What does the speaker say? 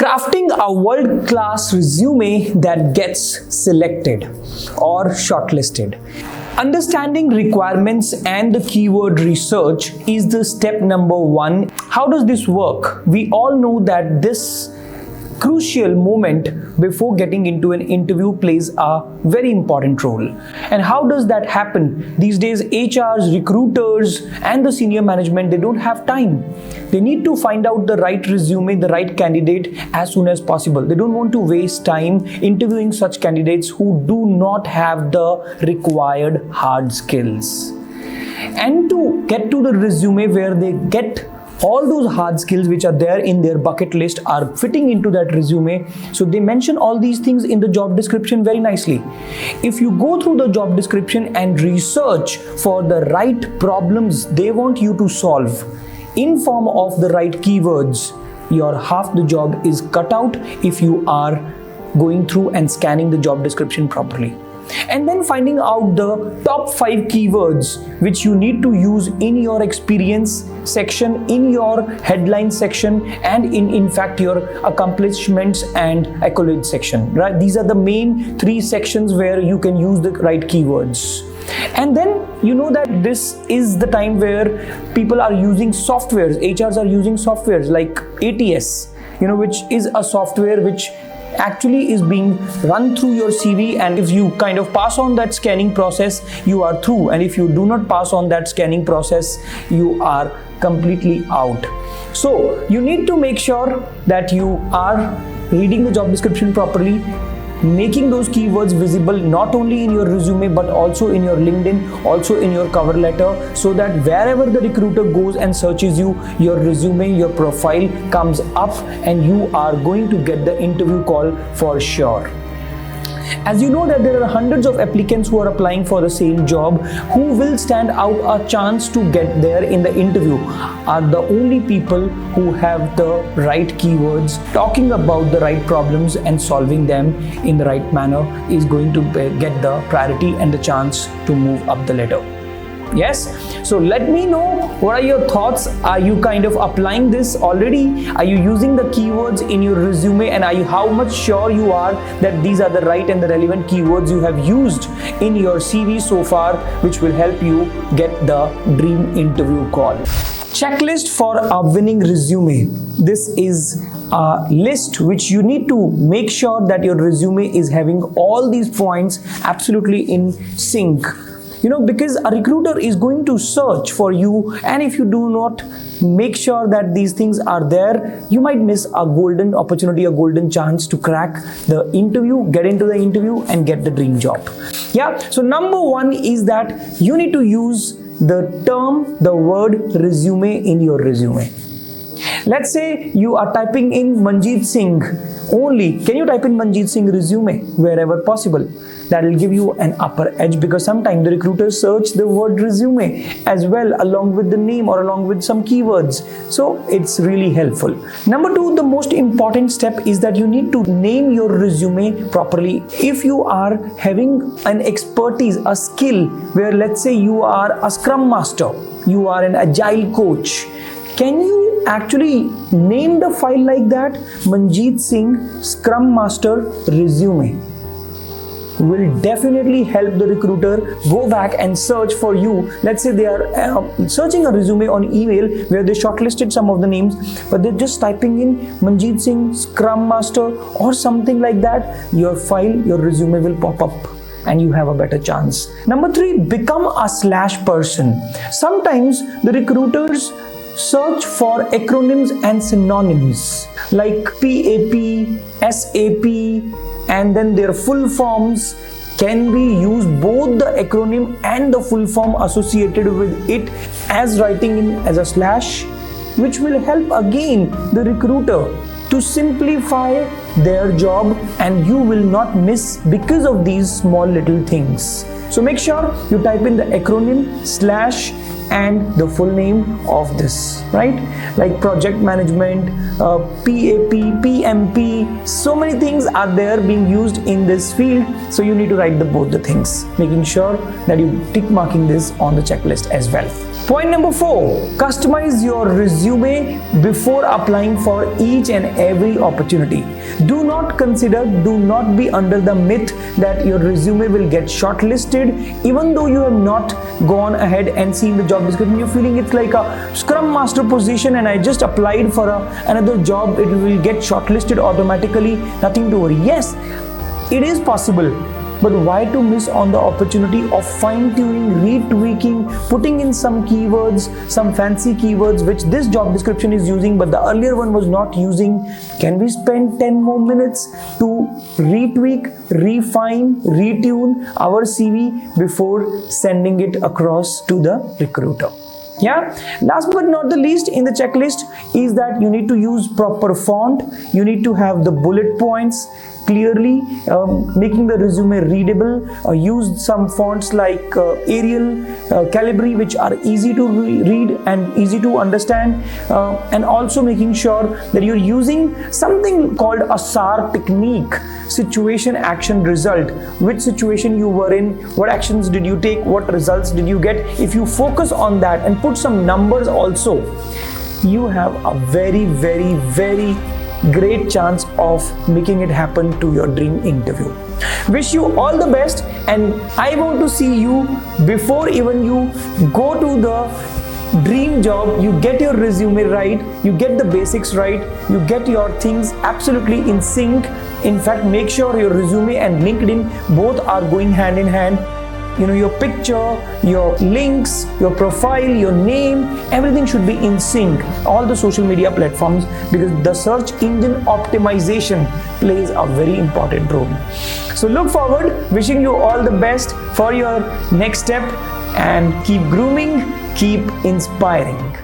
Crafting a world-class resume that gets selected or shortlisted. Understanding requirements and the keyword research is the step number one. How does this work? We all know that this crucial moment before getting into an interview plays a very important role. And how does that happen? These days, HRs, recruiters, and the senior management, they don't have time. They need to find out the right resume, the right candidate as soon as possible. They don't want to waste time interviewing such candidates who do not have the required hard skills. And to get to the resume where they get all those hard skills which are there in their bucket list are fitting into that resume. So they mention all these things in the job description very nicely. If you go through the job description and research for the right problems they want you to solve in form of the right keywords, your half the job is cut out if you are going through and scanning the job description properly. And then finding out the top 5 keywords which you need to use in your experience section, in your headline section, and in fact your accomplishments and accolades section, right? These are the main 3 sections where you can use the right keywords. And then you know that this is the time where people are using softwares, HRs are using softwares like ATS, which is a software which actually is being run through your CV, and if you kind of pass on that scanning process, you are through, and if you do not pass on that scanning process, you are completely out. So you need to make sure that you are reading the job description properly, making those keywords visible not only in your resume but also in your LinkedIn, also in your cover letter, so that wherever the recruiter goes and searches you, your resume, your profile comes up and you are going to get the interview call for sure. As you know that there are hundreds of applicants who are applying for the same job, who will stand out a chance to get there in the interview are the only people who have the right keywords, talking about the right problems and solving them in the right manner is going to get the priority and the chance to move up the ladder. Yes? So let me know what are your thoughts. Are you kind of applying this already? Are you using the keywords in your resume, and are you how much sure you are that these are the right and the relevant keywords you have used in your CV so far, which will help you get the dream interview call. Checklist for a winning resume. This is a list which you need to make sure that your resume is having all these points absolutely in sync. Because a recruiter is going to search for you, and if you do not make sure that these things are there, you might miss a golden opportunity, a golden chance to crack the interview, get into the interview and get the dream job. Yeah. So number 1 is that you need to use the word resume in your resume. Let's say you are typing in Manjeet Singh only. Can you type in Manjeet Singh resume wherever possible? That will give you an upper edge, because sometimes the recruiters search the word resume as well along with the name or along with some keywords. So it's really helpful. Number 2, the most important step is that you need to name your resume properly. If you are having an expertise, a skill where let's say you are a Scrum Master, you are an Agile coach, can you actually name the file like that? Manjeet Singh Scrum Master resume will definitely help the recruiter go back and search for you. Let's say they are searching a resume on email where they shortlisted some of the names, but they're just typing in Manjeet Singh Scrum Master or something like that. Your file, your resume will pop up and you have a better chance. Number 3, become a slash person. Sometimes the recruiters search for acronyms and synonyms like PAP, SAP, and then their full forms. Can we use both the acronym and the full form associated with it as writing in as a slash, which will help again the recruiter to simplify their job, and you will not miss because of these small little things. So make sure you type in the acronym, slash, and the full name of this, right? Like project management, PAP, PMP, so many things are there being used in this field. So you need to write both the things, making sure that you tick marking this on the checklist as well. Point number 4, customize your resume before applying for each and every opportunity. Do not be under the myth that your resume will get shortlisted even though you have not gone ahead and seen the job description. You're feeling it's like a Scrum Master position and I just applied for another job, it will get shortlisted automatically, nothing to worry. Yes, it is possible. But why to miss on the opportunity of fine-tuning, retweaking, putting in some keywords, some fancy keywords which this job description is using but the earlier one was not using? Can we spend 10 more minutes to retweak, refine, retune our CV before sending it across to the recruiter? Yeah, last but not the least in the checklist is that you need to use proper font, you need to have the bullet points clearly, making the resume readable. Use some fonts like Arial, Calibri, which are easy to read and easy to understand, and also making sure that you're using something called a SAR Technique, situation, action, result. Which situation you were in, what actions did you take, what results did you get? If you focus on that and put some numbers also, you have a very, very, very great chance of making it happen to your dream interview. Wish you all the best, and I want to see you before even you go to the dream job. You get your resume right, you get the basics right, you get your things absolutely in sync. In fact, make sure your resume and LinkedIn both are going hand in hand. You know, your picture, your links, your profile, your name, everything should be in sync. All the social media platforms, because the search engine optimization plays a very important role. So look forward, wishing you all the best for your next step, and keep grooming, keep inspiring.